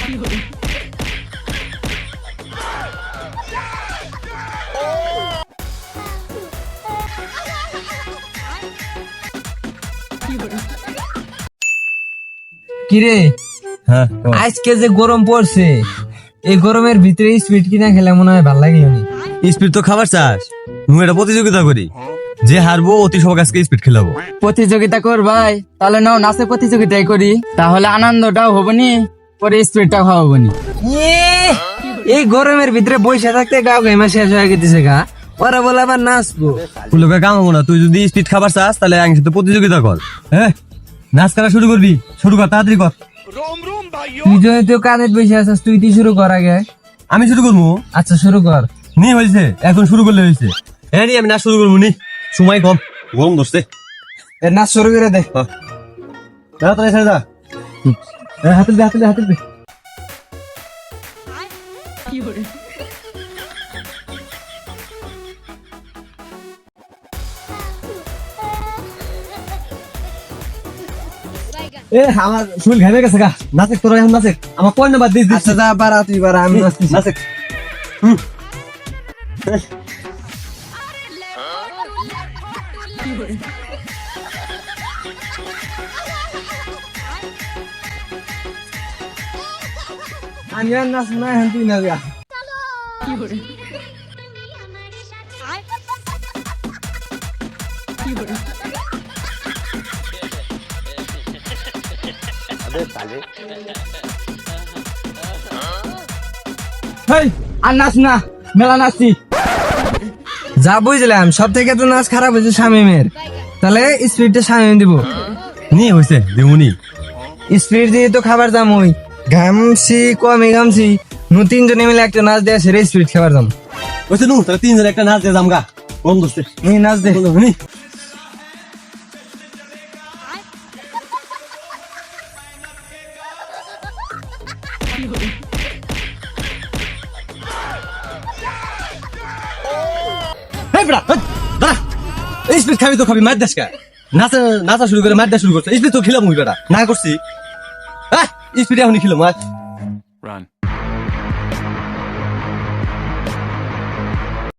কিরে আজকে যে গরম পড়ছে, এই গরমের ভিতরে স্পিড কিনা খেলে মনে হয় ভালো লাগে। স্পিড তো খাবার চাস, তুমি একটা প্রতিযোগিতা করি, যে হারবো অতি সব আজকে স্পিড খেলাবো। প্রতিযোগিতা কর ভাই, তাহলে নাও নাচে প্রতিযোগিতাই করি, তাহলে আনন্দটাও হবনি, পরে স্পিডটাও হবনি। এই গরমের ভিতরে বসে থাকতে গা ঘেমা শেষ হয়ে গেছে গা, ওরা বলে আবার নাচবো। লোকের কাম হবো না, তুই যদি স্পিড খাবার চাস তাহলে আমি সাথে প্রতিযোগিতা কর। হ্যাঁ, নাচ করা শুরু করবি, শুরু কর, তাড়াতাড়ি কর। তুই যেহেতু কানে বসে আছিস, তুই শুরু কর আগে। আমি শুরু করবো? আচ্ছা শুরু কর। নি হয়েছে, এখন শুরু করলে হয়েছে। হ্যাঁ নি, আমি নাচ শুরু করবো নি, সময় কম, গরম ধরছে। নাচ শুরু করে দে। তাড়াতাড়ি ছেড়ে দা, হাতে দে, হাতে দে, হাতে দে। আমার শরীর ঘেমে গেছে গা, নাচে তোরা এখন নাচে, আমার পয়েন্ট নাম্বার দিস। আচ্ছা যা পারা তুই পারা, আমি নাচতেছি। নাচে। আমি আর নাচ না, এখন তুই না যা। আর নাচ না, মেলা নাচছি। যা বুঝলাম, সব থেকে তো নাচ খারাপ হয়েছে শামিমের, তাহলে স্পিডটা শামিম দিব। নি হয়েছে দেমুনি, স্পিড দিয়ে তো খাবার দাম ওই ঘামছি কমে ঘামছি, তিনজনে মিলে একটা নাচ দেয়, সেরে স্পিড খাবার দাম হয়েছে নু, তাহলে তিনজন একটা নাচ দিয়ে জামগা, কম দোস্তে নাচ দে। নি। স্পিড খাবি তো খাবি, মার দেশ কা নাচা নাচা শুরু করে মার দেওয়া শুরু করছে। স্পিড তো খেলাম, বেটা না করছি। স্পিড এখনই খেলো মার।